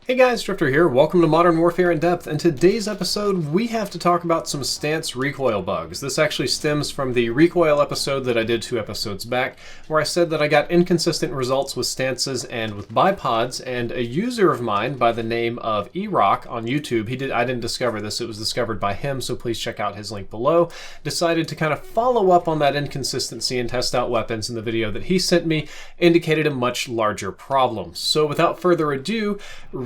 Hey guys, Drifter here. Welcome to Modern Warfare in Depth. In today's episode, we have to talk about some stance recoil bugs. This actually stems from the Recoil episode that I did 2 episodes back, where I said that I got inconsistent results with stances and with bipods, and a user of mine by the name of eRock on YouTube, I didn't discover this, it was discovered by him, so please check out his link below, decided to kind of follow up on that inconsistency and test out weapons in the video that he sent me, indicated a much larger problem. So without further ado,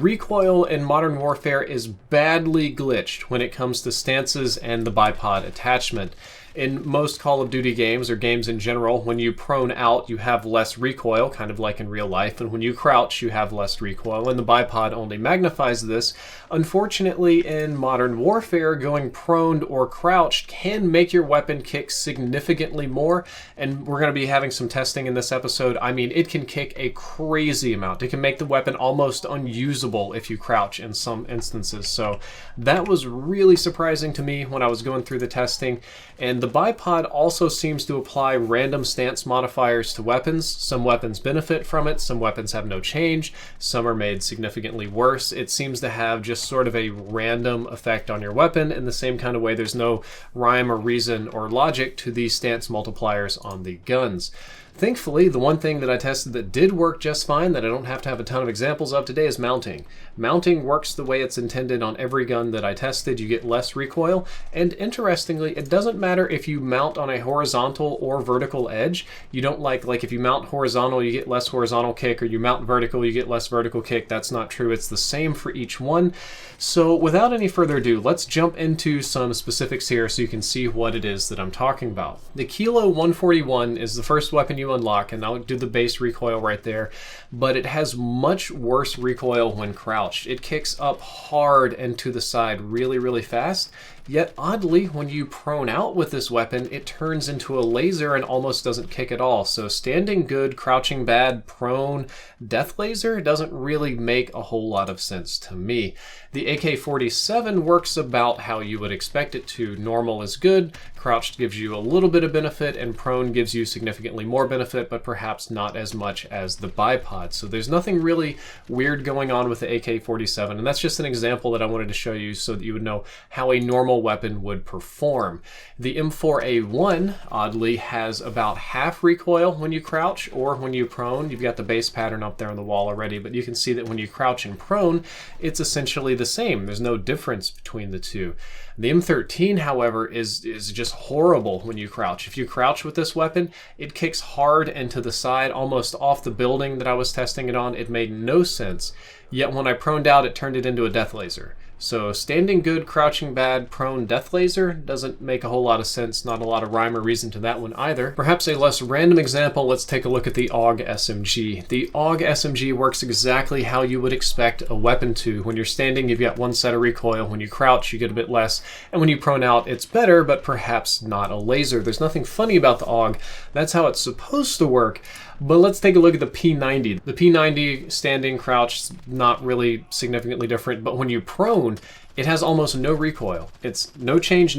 Recoil in Modern Warfare is badly glitched when it comes to stances and the bipod attachment. In most Call of Duty games, or games in general, when you prone out, you have less recoil, kind of like in real life, and when you crouch, you have less recoil, and the bipod only magnifies this. Unfortunately, in Modern Warfare, going prone or crouched can make your weapon kick significantly more, and we're going to be having some testing in this episode. I mean, it can kick a crazy amount. It can make the weapon almost unusable if you crouch in some instances, so that was really surprising to me when I was going through the testing. And the bipod also seems to apply random stance modifiers to weapons. Some weapons benefit from it, some weapons have no change, some are made significantly worse. It seems to have just sort of a random effect on your weapon in the same kind of way there's no rhyme or reason or logic to these stance multipliers on the guns. Thankfully, the one thing that I tested that did work just fine, that I don't have to have a ton of examples of today, is mounting. Mounting works the way it's intended on every gun that I tested. You get less recoil, and interestingly, it doesn't matter if you mount on a horizontal or vertical edge. You don't like if you mount horizontal, you get less horizontal kick, or you mount vertical, you get less vertical kick. That's not true. It's the same for each one. So without any further ado, let's jump into some specifics here so you can see what it is that I'm talking about. The Kilo 141 is the first weapon you unlock, and I'll do the base recoil right there, but it has much worse recoil when crouched. It kicks up hard and to the side really fast, yet oddly, when you prone out with this weapon, it turns into a laser and almost doesn't kick at all. So standing good, crouching bad, prone, death laser doesn't really make a whole lot of sense to me. The AK-47 works about how you would expect it to. Normal is good, crouched gives you a little bit of benefit, and prone gives you significantly more benefit, but perhaps not as much as the bipod. So there's nothing really weird going on with the AK-47, and that's just an example that I wanted to show you so that you would know how a normal weapon would perform. The M4A1, oddly, has about half recoil when you crouch or when you prone. You've got the base pattern up there on the wall already, but you can see that when you crouch and prone, it's essentially the same. There's no difference between the two. The M13, however, is just horrible when you crouch. If you crouch with this weapon, it kicks hard and to the side, almost off the building that I was testing it on. It made no sense. Yet when I proned out, it turned it into a death laser. So standing good, crouching bad, prone, death laser doesn't make a whole lot of sense. Not a lot of rhyme or reason to that one either. Perhaps a less random example, let's take a look at the AUG SMG. The AUG SMG works exactly how you would expect a weapon to. When you're standing, you've got one set of recoil. When you crouch, you get a bit less. And when you prone out, it's better, but perhaps not a laser. There's nothing funny about the AUG. That's how it's supposed to work. But let's take a look at the P90. The P90 standing, crouch, not really significantly different, but when you prone, it has almost no recoil. It's no change,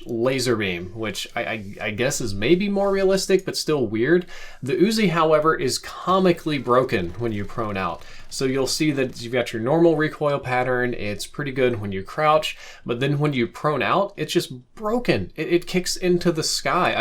laser beam, which I guess is maybe more realistic, but still weird. The Uzi, however, is comically broken when you prone out. So you'll see that you've got your normal recoil pattern, it's pretty good when you crouch, but then when you prone out, it's just broken. It kicks into the sky.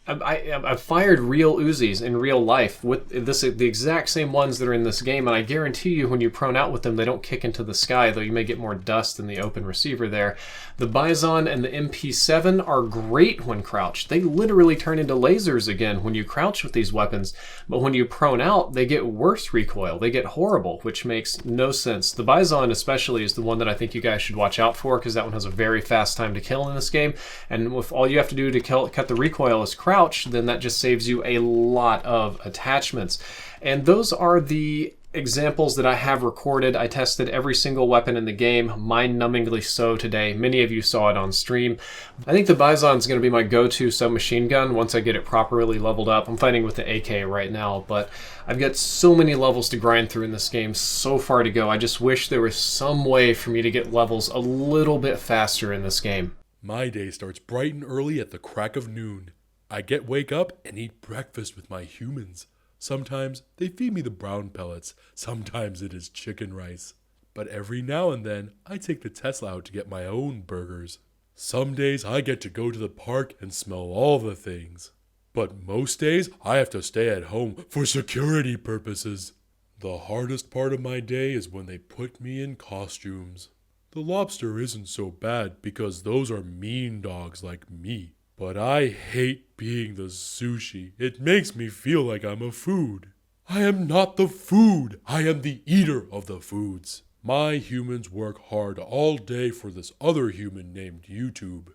I've fired real Uzis in real life with the exact same ones that are in this game, and I guarantee you when you prone out with them, they don't kick into the sky, though you may get more dust in the open receiver there. The Bison and the MP7 are great when crouched. They literally turn into lasers again when you crouch with these weapons, but when you prone out, they get worse recoil. They get horrible, which makes no sense. The Bison especially is the one that I think you guys should watch out for, because that one has a very fast time to kill in this game, and if all you have to do to cut the recoil is crouch, then that just saves you a lot of attachments. And those are the examples that I have recorded. I tested every single weapon in the game, mind-numbingly so today. Many of you saw it on stream. I think the Bison is going to be my go-to submachine gun once I get it properly leveled up. I'm fighting with the AK right now, but I've got so many levels to grind through in this game, so far to go. I just wish there was some way for me to get levels a little bit faster in this game. My day starts bright and early at the crack of noon. I wake up and eat breakfast with my humans. Sometimes they feed me the brown pellets. Sometimes it is chicken rice. but every now and then I take the Tesla out to get my own burgers. Some days I get to go to the park and smell all the things. But most days I have to stay at home for security purposes. The hardest part of my day is when they put me in costumes. The lobster isn't so bad because those are mean dogs like me. But I hate being the sushi. It makes me feel like I'm a food. I am not the food. I am the eater of the foods. My humans work hard all day for this other human named YouTube.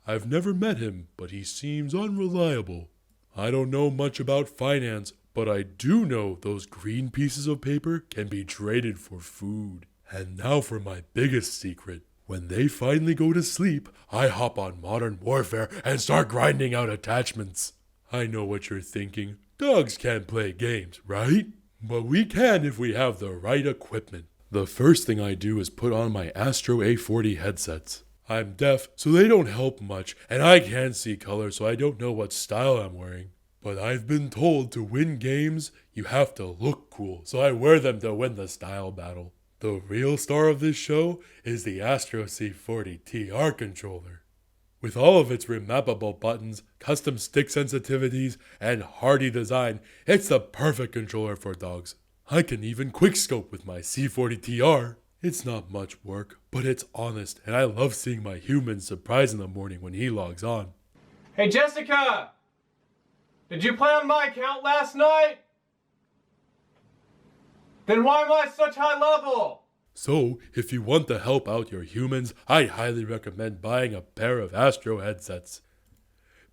I've never met him, but he seems unreliable. I don't know much about finance, but I do know those green pieces of paper can be traded for food. And now for my biggest secret. When they finally go to sleep, I hop on Modern Warfare and start grinding out attachments. I know what you're thinking. Dogs can't play games, right? But we can if we have the right equipment. The first thing I do is put on my Astro A40 headsets. I'm deaf, so they don't help much, and I can't see color, so I don't know what style I'm wearing. But I've been told to win games, you have to look cool, so I wear them to win the style battle. The real star of this show is the Astro C40 TR controller. With all of its remappable buttons, custom stick sensitivities, and hardy design, it's the perfect controller for dogs. I can even quickscope with my C40 TR. It's not much work, but it's honest, and I love seeing my human surprised in the morning when he logs on. Hey Jessica! Did you play on my account last night? Then why am I such high level? So, if you want to help out your humans, I highly recommend buying a pair of Astro headsets.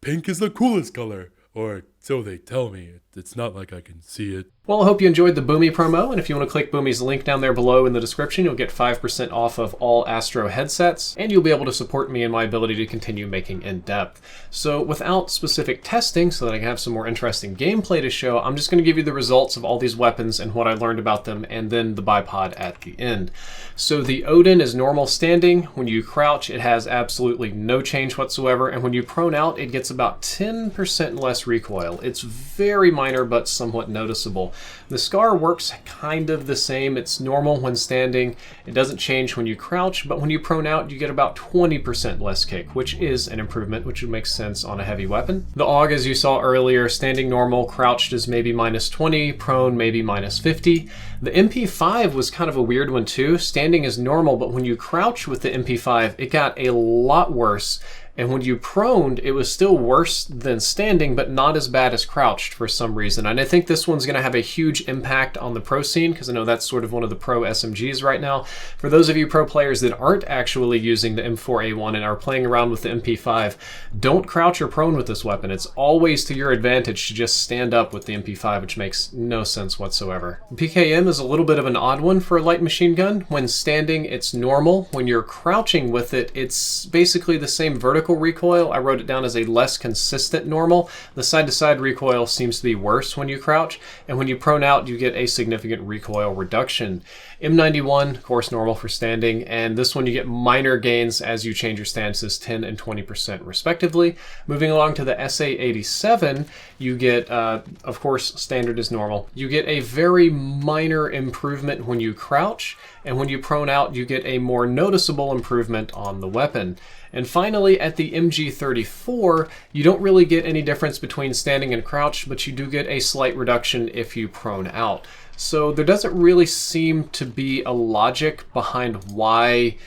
Pink is the coolest color, or so they tell me. It's not like I can see it. Well, I hope you enjoyed the Boomy promo, and if you want to click Boomy's link down there below in the description, you'll get 5% off of all Astro headsets, and you'll be able to support me in my ability to continue making in-depth. So without specific testing, so that I can have some more interesting gameplay to show, I'm just going to give you the results of all these weapons and what I learned about them, and then the bipod at the end. So the Odin is normal standing. When you crouch, it has absolutely no change whatsoever, and when you prone out, it gets about 10% less recoil. It's very minor, but somewhat noticeable. The Scar works kind of the same. It's normal when standing. It doesn't change when you crouch, but when you prone out, you get about 20% less kick, which is an improvement, which would make sense on a heavy weapon. The AUG, as you saw earlier, standing normal, crouched is maybe minus 20, prone maybe minus 50. The MP5 was kind of a weird one too. Standing is normal, but when you crouch with the MP5, it got a lot worse. And when you proned, it was still worse than standing, but not as bad as crouched for some reason. And I think this one's going to have a huge impact on the pro scene, because I know that's sort of one of the pro SMGs right now. For those of you pro players that aren't actually using the M4A1 and are playing around with the MP5, don't crouch or prone with this weapon. It's always to your advantage to just stand up with the MP5, which makes no sense whatsoever. PKM is a little bit of an odd one for a light machine gun. When standing, it's normal. When you're crouching with it, it's basically the same vertical recoil. I wrote it down as a less consistent normal. The side-to-side recoil seems to be worse when you crouch, and when you prone out, you get a significant recoil reduction. M91, of course, normal for standing, and this one you get minor gains as you change your stances, 10 and 20% respectively. Moving along to the SA87, you get, of course, standard is normal. You get a very minor improvement when you crouch, and when you prone out, you get a more noticeable improvement on the weapon. And finally, at the MG34, you don't really get any difference between standing and crouch, but you do get a slight reduction if you prone out. So there doesn't really seem to be a logic behind why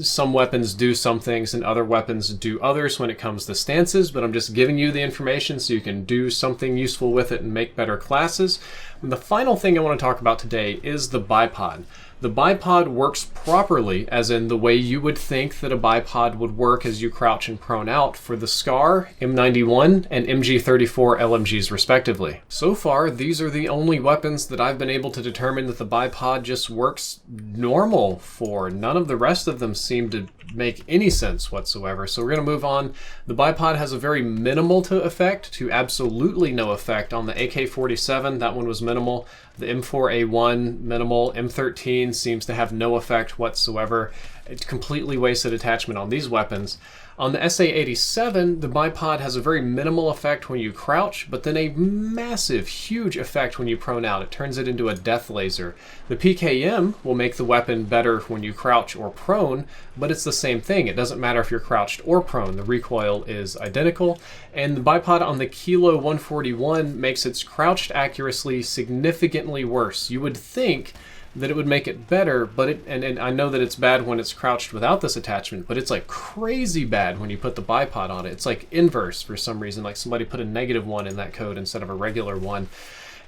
some weapons do some things and other weapons do others when it comes to stances, but I'm just giving you the information so you can do something useful with it and make better classes. And the final thing I want to talk about today is the bipod. The bipod works properly, as in the way you would think that a bipod would work as you crouch and prone out for the Scar, M91, and MG34 LMGs respectively. So far, these are the only weapons that I've been able to determine that the bipod just works normal for. None of the rest of them seem to make any sense whatsoever. So we're going to move on. The bipod has a very minimal effect to absolutely no effect on the AK-47. That one was minimal. The M4A1 minimal, M13 seems to have no effect whatsoever. It's completely wasted attachment on these weapons. On the SA87, the bipod has a very minimal effect when you crouch, but then a massive, huge effect when you prone out. It turns it into a death laser. The PKM will make the weapon better when you crouch or prone, but it's the same thing. It doesn't matter if you're crouched or prone. The recoil is identical. And the bipod on the Kilo 141 makes its crouched accuracy significantly worse. You would think that it would make it better, but and I know that it's bad when it's crouched without this attachment, but it's like crazy bad when you put the bipod on it. It's like inverse for some reason, like somebody put a -1 in that code instead of a regular one.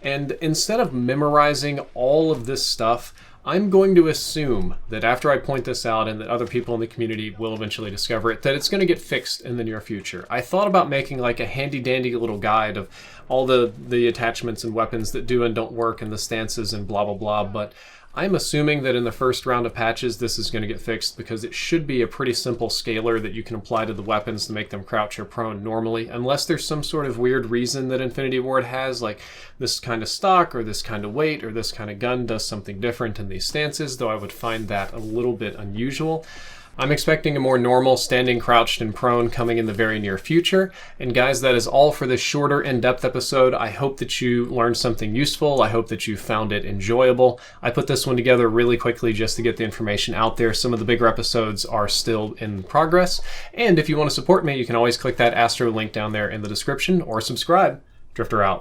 And instead of memorizing all of this stuff, I'm going to assume that after I point this out and that other people in the community will eventually discover it, that it's going to get fixed in the near future. I thought about making like a handy dandy little guide of all the attachments and weapons that do and don't work and the stances and blah blah blah, but I'm assuming that in the first round of patches this is going to get fixed because it should be a pretty simple scaler that you can apply to the weapons to make them crouch or prone normally, unless there's some sort of weird reason that Infinity Ward has, like this kind of stock or this kind of weight or this kind of gun does something different in these stances, though I would find that a little bit unusual. I'm expecting a more normal standing, crouched, and prone coming in the very near future. And guys, that is all for this shorter, in-depth episode. I hope that you learned something useful. I hope that you found it enjoyable. I put this one together really quickly just to get the information out there. Some of the bigger episodes are still in progress. And if you want to support me, you can always click that Astro link down there in the description or subscribe. Drifter out.